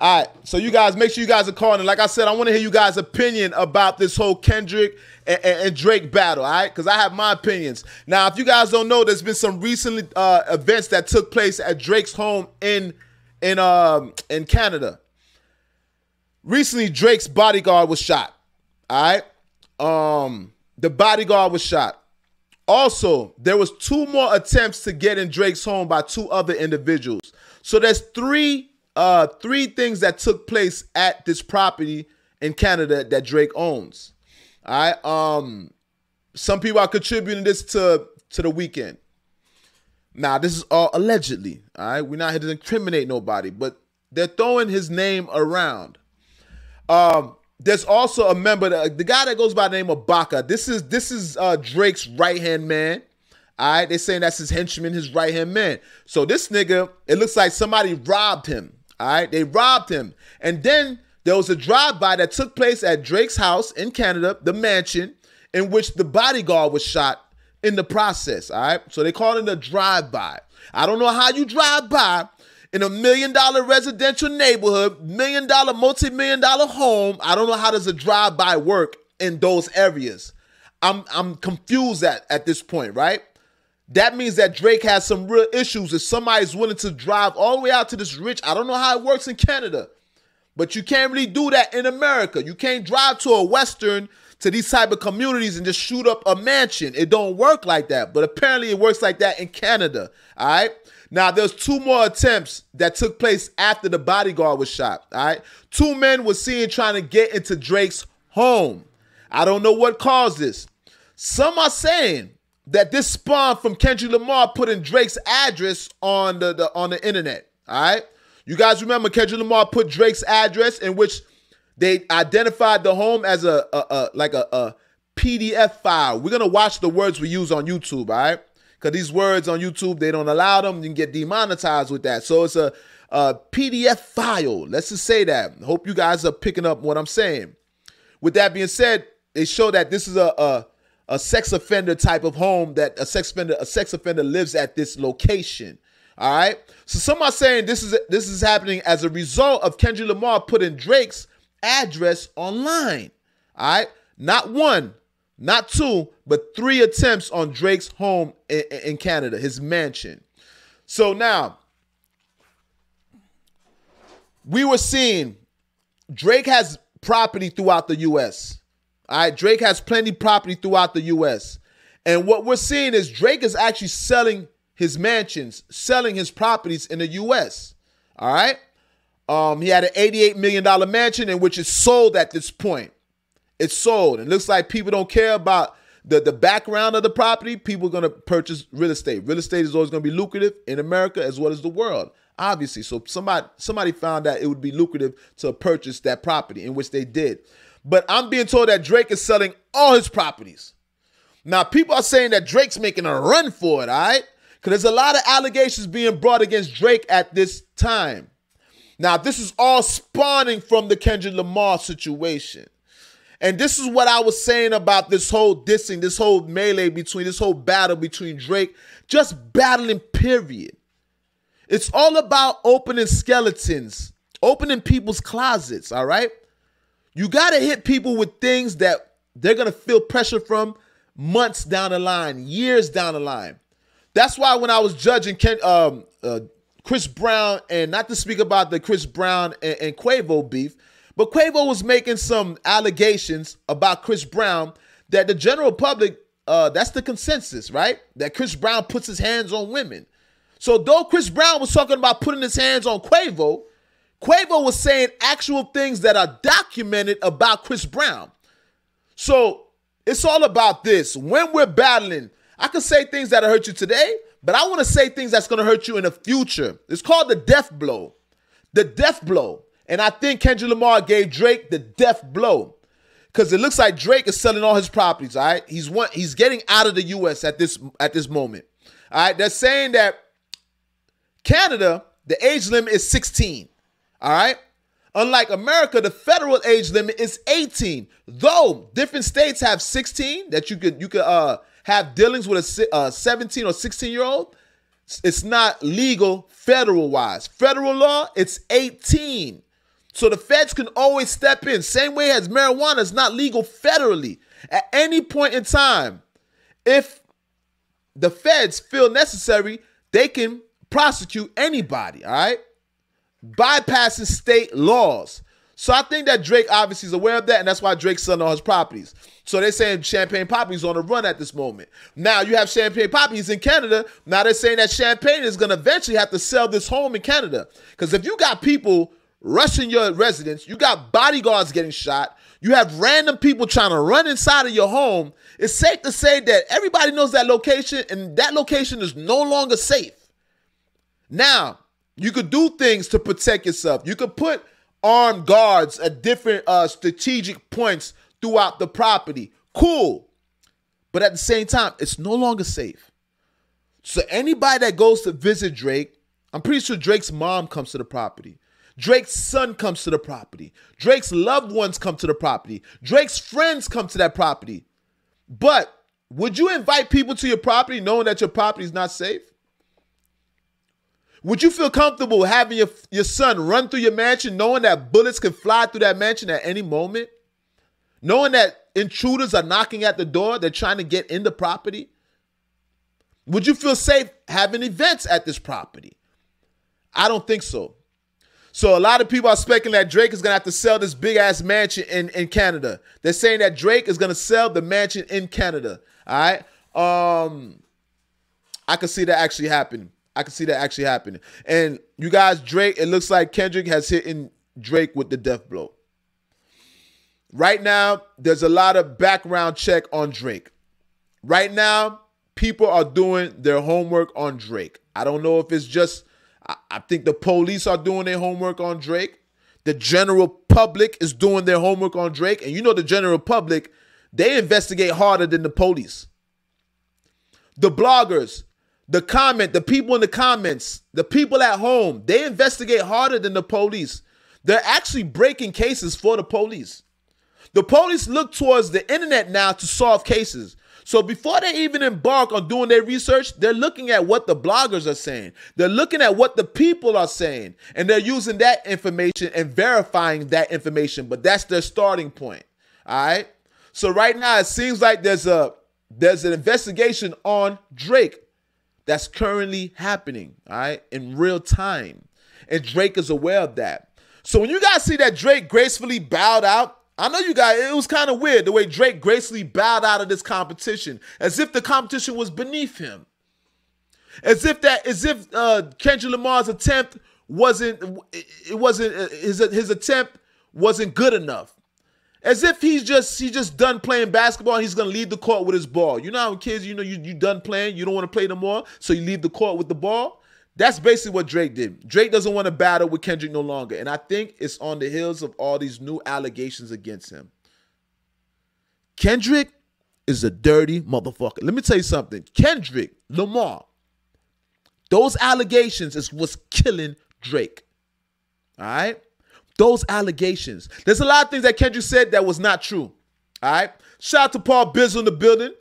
All right, so you guys, make sure you guys are calling. And like I said, I want to hear you guys' opinion about this whole Kendrick and Drake battle, all right? Because I have my opinions. Now, if you guys don't know, there's been some recent events that took place at Drake's home in Canada. Recently, Drake's bodyguard was shot, all right? The bodyguard was shot. Also, there was 2 more attempts to get in Drake's home by 2 other individuals. So there's three things that took place at this property in Canada that Drake owns. All right. Some people are contributing this to the weekend. Now, this is all allegedly. All right. We're not here to incriminate nobody, but they're throwing his name around. There's also a member, the guy that goes by the name of Baca. This is Drake's right-hand man. All right, they're saying that's his henchman, his right-hand man. So this nigga, it looks like somebody robbed him. All right, they robbed him. And then there was a drive-by that took place at Drake's house in Canada, the mansion, in which the bodyguard was shot in the process. All right, so they call it a drive-by. I don't know how you drive by in a $1 million residential neighborhood, $1 million, multi-million-dollar home. I don't know how does a drive-by work in those areas. I'm confused at this point, right? That means that Drake has some real issues if somebody's willing to drive all the way out to this rich. I don't know how it works in Canada, but you can't really do that in America. You can't drive to a Western, to these type of communities and just shoot up a mansion. It don't work like that, but apparently it works like that in Canada, all right? Now, there's 2 more attempts that took place after the bodyguard was shot, all right? 2 men were seen trying to get into Drake's home. I don't know what caused this. Some are saying that this spawned from Kendrick Lamar putting Drake's address on the internet, all right? You guys remember Kendrick Lamar put Drake's address in which they identified the home as a PDF file. We're going to watch the words we use on YouTube, all right? Because these words on YouTube, they don't allow them. You can get demonetized with that. So it's a PDF file. Let's just say that. Hope you guys are picking up what I'm saying. With that being said, they show that this is a sex offender type of home that a sex offender lives at this location. All right. So some are saying this is happening as a result of Kendrick Lamar putting Drake's address online. All right. Not 1, not 2, but 3 attempts on Drake's home in Canada, his mansion. So now we were seeing Drake has property throughout the U.S. All right, Drake has plenty of property throughout the U.S. And what we're seeing is Drake is actually selling his mansions, selling his properties in the U.S. All right. He had an $88 million mansion in which it's sold at this point. It's sold. It looks like people don't care about the background of the property. People are going to purchase real estate. Real estate is always going to be lucrative in America as well as the world, obviously. So somebody found that it would be lucrative to purchase that property, in which they did. But I'm being told that Drake is selling all his properties. Now, people are saying that Drake's making a run for it, all right? Because there's a lot of allegations being brought against Drake at this time. Now, this is all spawning from the Kendrick Lamar situation. And this is what I was saying about this whole dissing, this whole melee this whole battle between Drake, just battling, period. It's all about opening skeletons, opening people's closets, all right? You got to hit people with things that they're going to feel pressure from months down the line, years down the line. That's why when I was judging Chris Brown, and not to speak about the Chris Brown and Quavo beef, but Quavo was making some allegations about Chris Brown that the general public, that's the consensus, right? That Chris Brown puts his hands on women. So though Chris Brown was talking about putting his hands on Quavo, Quavo was saying actual things that are documented about Chris Brown. So it's all about this. When we're battling, I can say things that'll hurt you today, but I want to say things that's going to hurt you in the future. It's called the death blow. The death blow. And I think Kendrick Lamar gave Drake the death blow because it looks like Drake is selling all his properties, all right? He's getting out of the U.S. at this moment, all right? They're saying that Canada, the age limit is 16, all right? Unlike America, the federal age limit is 18. Though different states have 16 that you could have dealings with a 17 or 16-year-old, it's not legal federal-wise. Federal law, it's 18. So the feds can always step in. Same way as marijuana is not legal federally. At any point in time, if the feds feel necessary, they can prosecute anybody, all right? Bypassing state laws. So I think that Drake obviously is aware of that, and that's why Drake's selling all his properties. So they're saying Champagne Poppy's on the run at this moment. Now you have Champagne Poppy's in Canada. Now they're saying that Champagne is going to eventually have to sell this home in Canada. Because if you got people rushing your residence, you got bodyguards getting shot, you have random people trying to run inside of your home, it's safe to say that everybody knows that location, and that location is no longer safe. Now, you could do things to protect yourself. You could put armed guards at different strategic points throughout the property. Cool. But at the same time, it's no longer safe. So anybody that goes to visit Drake, I'm pretty sure Drake's mom comes to the property. Drake's son comes to the property. Drake's loved ones come to the property. Drake's friends come to that property. But would you invite people to your property knowing that your property is not safe? Would you feel comfortable having your son run through your mansion knowing that bullets can fly through that mansion at any moment? Knowing that intruders are knocking at the door, they're trying to get in the property? Would you feel safe having events at this property? I don't think so. So a lot of people are speculating that Drake is going to have to sell this big-ass mansion in Canada. They're saying that Drake is going to sell the mansion in Canada. All right? I can see that actually happening. And you guys, Drake, it looks like Kendrick has hit Drake with the death blow. Right now, there's a lot of background check on Drake. Right now, people are doing their homework on Drake. I don't know if it's just, I think the police are doing their homework on Drake. The general public is doing their homework on Drake. And you know the general public, they investigate harder than the police. The bloggers, the people in the comments, the people at home, they investigate harder than the police. They're actually breaking cases for the police. The police look towards the internet now to solve cases. So before they even embark on doing their research, they're looking at what the bloggers are saying. They're looking at what the people are saying, and they're using that information and verifying that information. But that's their starting point. All right. So right now it seems like there's an investigation on Drake that's currently happening, all right, in real time. And Drake is aware of that. So when you guys see that Drake gracefully bowed out, I know you guys, it was kind of weird the way Drake gracefully bowed out of this competition, as if the competition was beneath him. As if Kendrick Lamar's attempt his attempt wasn't good enough. As if he's just done playing basketball and he's gonna leave the court with his ball. You know how kids, you done playing, you don't want to play no more, so you leave the court with the ball? That's basically what Drake did. Drake doesn't want to battle with Kendrick no longer. And I think it's on the heels of all these new allegations against him. Kendrick is a dirty motherfucker. Let me tell you something. Kendrick Lamar, those allegations is what's killing Drake. All right? Those allegations. There's a lot of things that Kendrick said that was not true. All right? Shout out to Paul Bizzle in the building.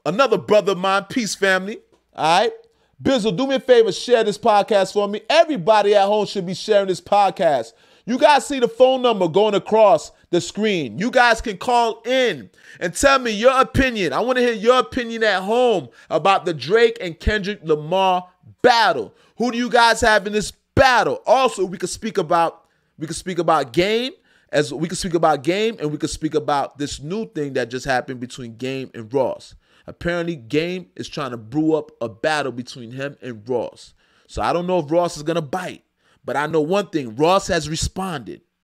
Another brother of mine. Peace, family. All right? Bizzle, do me a favor, share this podcast for me. Everybody at home should be sharing this podcast. You guys see the phone number going across the screen. You guys can call in and tell me your opinion. I want to hear your opinion at home about the Drake and Kendrick Lamar battle. Who do you guys have in this battle? Also, we could speak about Game, and we could speak about this new thing that just happened between Game and Ross. Apparently, Game is trying to brew up a battle between him and Ross. So I don't know if Ross is going to bite. But I know one thing. Ross has responded.